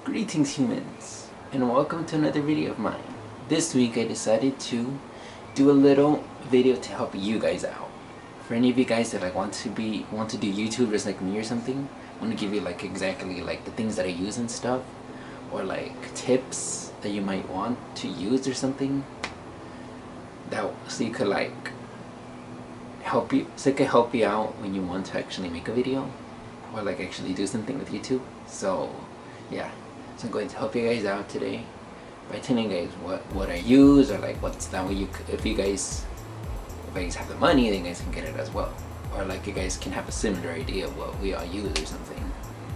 Greetings humans, and welcome to another video of mine. This week I decided to do a little video to help you guys out. For any of you guys that want to do YouTube just like me or something, I want to give you exactly the things that I use and stuff, or tips that you might want to use or something. So you could help you out when you want to actually make a video or actually do something with YouTube. So yeah, so I'm going to help you guys out today by telling you guys what I use, or what's that way if you guys have the money, then you guys can get it as well, or you guys can have a similar idea of what we all use or something.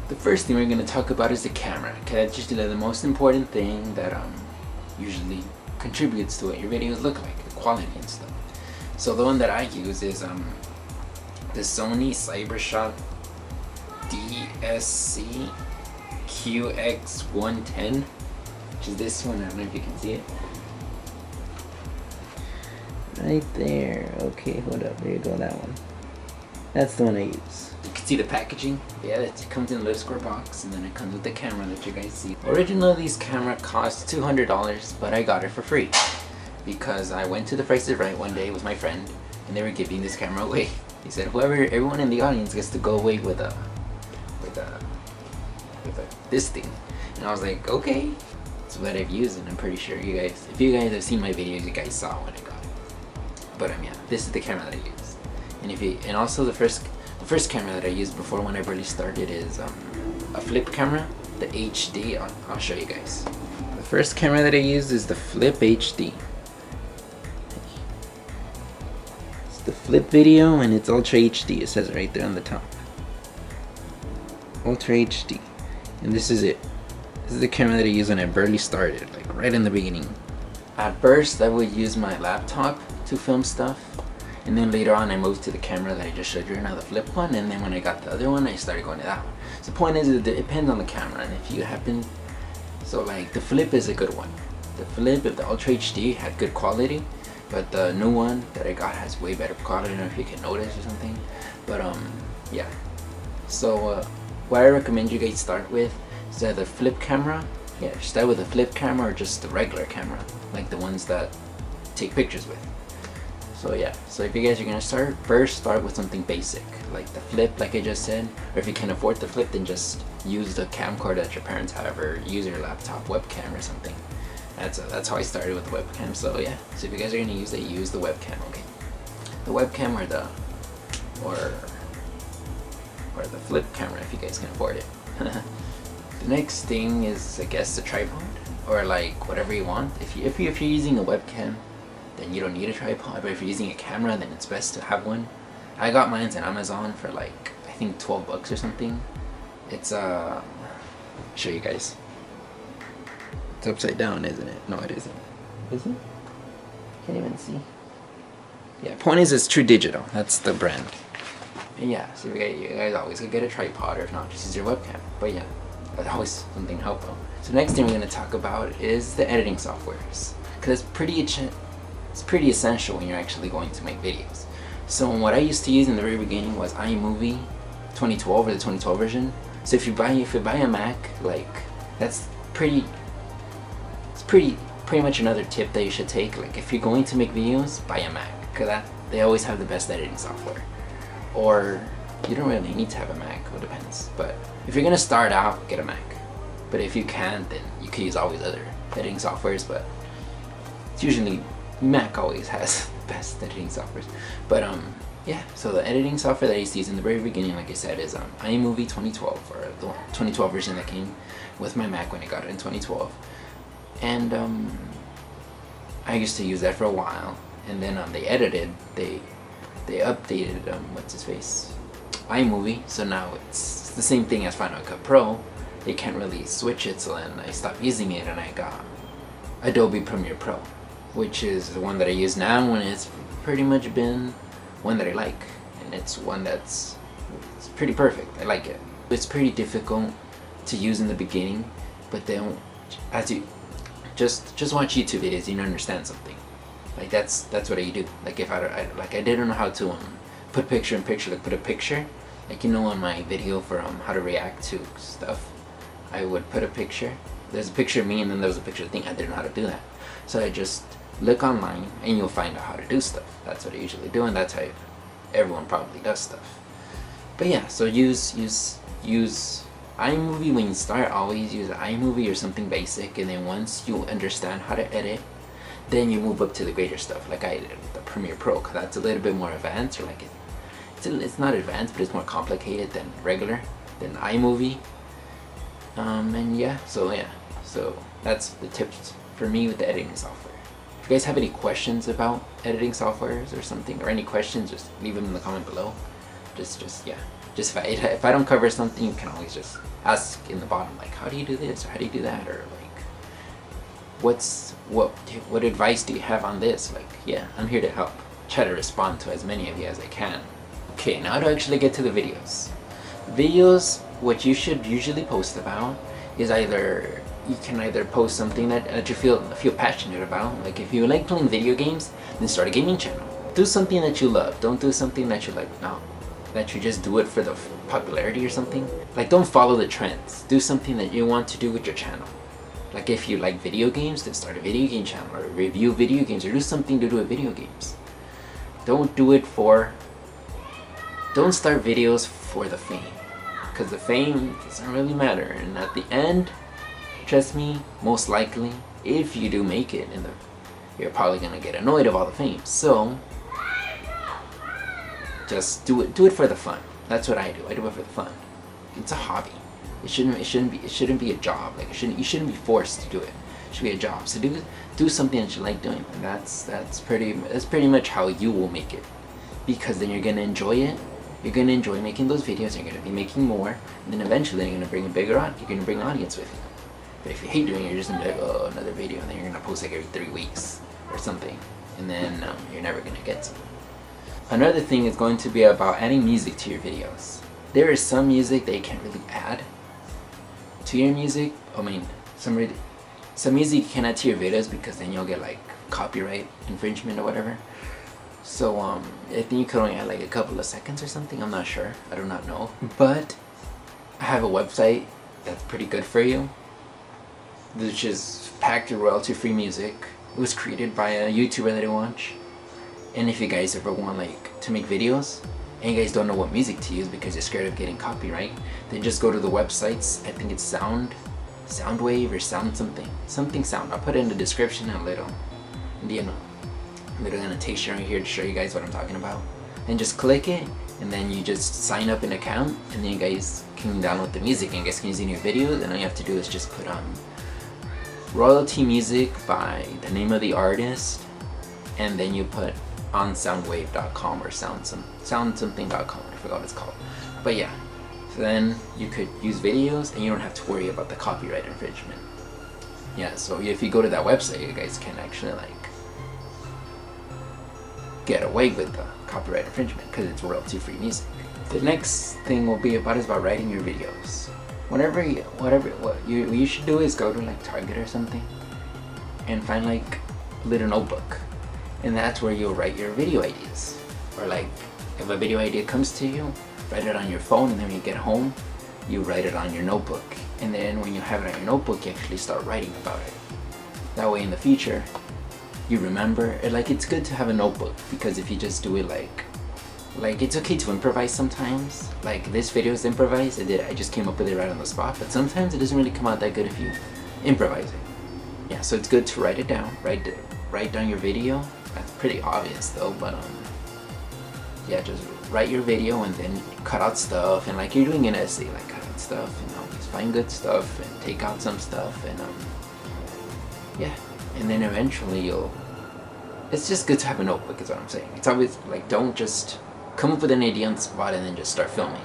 The first thing we're going to talk about is the camera, because that's just the most important thing that usually contributes to what your videos look like, the quality and stuff. So the one that I use is the Sony Cybershot DSC QX110, which is this one. I don't know if you can see it right there. Okay, hold up, there you go, that one. That's the one I use. You can see the packaging. Yeah, it comes in a little square box, and then it comes with the camera that you guys see. Originally this camera cost $200, but I got it for free because I went to the Price is Right one day with my friend, and they were giving this camera away. He said everyone in the audience gets to go away with this thing, and I was like, okay. It's what I've used, and I'm pretty sure if you guys have seen my videos, you guys saw when I got it. But yeah, this is the camera that I used, and also the first camera that I used before when I really started is a flip camera, the HD. I'll show you guys. The first camera that I used is the Flip HD. It's the Flip Video, and it's Ultra HD. It says right there on the top. Ultra HD. And this is it. This is the camera that I used when I barely started, right in the beginning. At first I would use my laptop to film stuff, and then later on I moved to the camera that I just showed you right now, the flip one, and then when I got the other one I started going to that one. So the point is, it depends on the camera, and if you happen, so the flip is a good one. The flip of the Ultra HD had good quality, but the new one that I got has way better quality. I don't know if you can notice or something, but yeah. So what I recommend you guys start with is either flip camera. Yeah, start with a flip camera or just the regular camera, like the ones that take pictures with. So yeah, so if you guys are gonna start with something basic, like the flip, like I just said, or if you can afford the flip, then just use the camcorder that your parents have, or use your laptop webcam or something. That's how I started with the webcam. So yeah, so if you guys are gonna use it, use the webcam, okay? The webcam or the flip camera if you guys can afford it. The next thing is, I guess, the tripod, or whatever you want. If you're using a webcam, then you don't need a tripod, but if you're using a camera, then it's best to have one. I got mine on Amazon for I think $12 or something. It's show you guys. It's upside down, isn't it? No, it isn't. Is it? Can't even see. Yeah, point is, it's True Digital. That's the brand. And yeah, so you guys always could get a tripod, or if not, just use your webcam. But yeah, that's always something helpful. So next thing we're going to talk about is the editing softwares, because it's pretty essential when you're actually going to make videos. So what I used to use in the very beginning was iMovie 2012, or the 2012 version. So if you buy a Mac, that's pretty much another tip that you should take. If you're going to make videos, buy a Mac, because they always have the best editing software. Or you don't really need to have a Mac, it depends. But if you're gonna start out, get a Mac. But if you can't, then you can use always other editing softwares, but it's usually Mac always has the best editing softwares. But yeah, so the editing software that I used to use in the very beginning, like I said, is iMovie 2012, or the 2012 version that came with my Mac when I got it in 2012. And I used to use that for a while, and then they updated what's his face, iMovie, so now it's the same thing as Final Cut Pro. They can't really switch it, so then I stopped using it, and I got Adobe Premiere Pro, which is the one that I use now, and it's pretty much been one that I like, and it's one it's pretty perfect. I like it. It's pretty difficult to use in the beginning, but then as you just watch YouTube videos, you understand something. That's what I do. If I didn't know how to put picture in picture, put a picture, on my video for how to react to stuff, I would put a picture. There's a picture of me, and then there was a picture of the thing. I didn't know how to do that, so I just look online, and you'll find out how to do stuff. That's what I usually do, and that's how everyone probably does stuff. But yeah, so use iMovie when you start. Always use iMovie or something basic, and then once you understand how to edit, then you move up to the greater stuff, like I did with the Premiere Pro, because that's a little bit more advanced, or like it's not advanced, but it's more complicated than iMovie. And yeah, so that's the tips for me with the editing software. If you guys have any questions about editing softwares or something, or any questions, just leave them in the comment below. Just if I don't cover something, you can always just ask in the bottom, like, how do you do this, or how do you do that, or like, what advice do you have on this? Like, yeah, I'm here to help. Try to respond to as many of you as I can. Okay, now to actually get to the videos. Videos, what you should usually post about is you can either post something that you feel passionate about. Like if you like playing video games, then start a gaming channel. Do something that you love. Don't do something that you like, no, that you just do it for the popularity or something. Like, don't follow the trends. Do something that you want to do with your channel. Like if you like video games, then start a video game channel, or review video games, or do something to do with video games. Don't start videos for the fame, because the fame doesn't really matter, and at the end, trust me, most likely, if you do make it, you're probably gonna get annoyed of all the fame. So just do it for the fun. That's what I do. I do it for the fun. It's a hobby. It shouldn't be a job. Like you shouldn't be forced to do it. It should be a job. So do something that you like doing, and that's pretty much how you will make it, because then you're gonna enjoy it. You're gonna enjoy making those videos. You're gonna be making more, and then eventually you're gonna bring you're gonna bring an audience with you. But if you hate doing it, you're just gonna be like, oh, another video, and then you're gonna post like every 3 weeks or something, and then you're never gonna get to it. Another thing is going to be about adding music to your videos. There is some music that you can't really add to your music. I mean, some music you can add to your videos, because then you'll get like copyright infringement or whatever. So I think you could only add like a couple of seconds or something. I'm not sure. I do not know. But I have a website that's pretty good for you, which is packed with royalty-free music. It was created by a YouTuber that I watch. And if you guys ever want like to make videos and you guys don't know what music to use because you're scared of getting copyright, then just go to the websites. I think it's Sovndwave or sound. I'll put it in the description and a little annotation right here to show you guys what I'm talking about. And just click it, and then you just sign up an account, and then you guys can download the music and you guys can use it in your videos. And all you have to do is just put royalty music by the name of the artist, and then you put on soundwave.com or soundsomething.com. I forgot what it's called. But yeah, so then you could use videos and you don't have to worry about the copyright infringement. Yeah, so if you go to that website, you guys can actually like get away with the copyright infringement because it's royalty-free music. The next thing will be about writing your videos. What you should do is go to like Target or something and find like a little notebook, and that's where you'll write your video ideas. Or like if a video idea comes to you, write it on your phone, and then when you get home, you write it on your notebook. And then when you have it on your notebook, you actually start writing about it. That way in the future, you remember. It's good to have a notebook, because if you just do it like it's okay to improvise sometimes. Like this video is improvised. I just came up with it right on the spot, but sometimes it doesn't really come out that good if you improvise it. Yeah, so it's good to write it down. Write down your video. That's pretty obvious though, but yeah, just write your video and then cut out stuff, and like you're doing an essay, like cut out stuff and always find good stuff and take out some stuff, and yeah, and then eventually it's just good to have a notebook is what I'm saying. It's always like, don't just come up with an idea on the spot and then just start filming.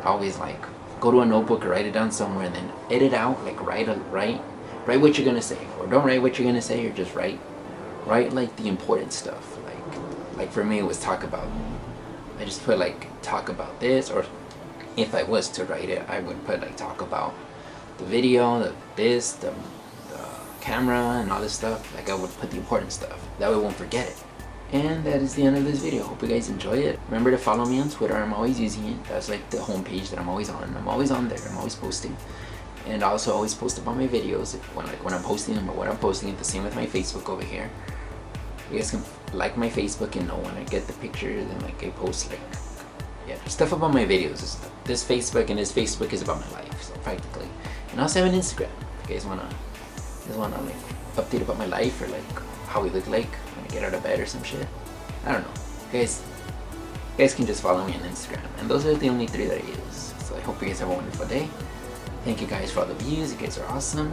Always like go to a notebook or write it down somewhere and then edit out, like write what you're gonna say, or don't write what you're gonna say, or just write like the important stuff. Like for me it was I just put like talk about this, or if I was to write it, I would put like talk about the video, the camera and all this stuff. Like I would put the important stuff. That way I won't forget it. And that is the end of this video. Hope you guys enjoy it. Remember to follow me on Twitter. I'm always using it. That's like the homepage that I'm always on. I'm always on there. I'm always posting. And also always post about my videos when I'm posting them or what I'm posting. The same with my Facebook over here. You guys can like my Facebook and know when I get the pictures and like I post like stuff about my videos. This Facebook is about my life, so practically. And I also have an Instagram. If you guys wanna like update about my life or like how we look like when I get out of bed or some shit. I don't know. You guys can just follow me on Instagram. And those are the only 3 that I use. So I hope you guys have a wonderful day. Thank you guys for all the views. You guys are awesome.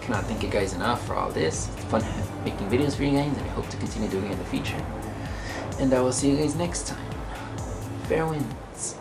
Cannot thank you guys enough for all this. It's fun making videos for you guys, and I hope to continue doing it in the future. And I will see you guys next time. Fair winds.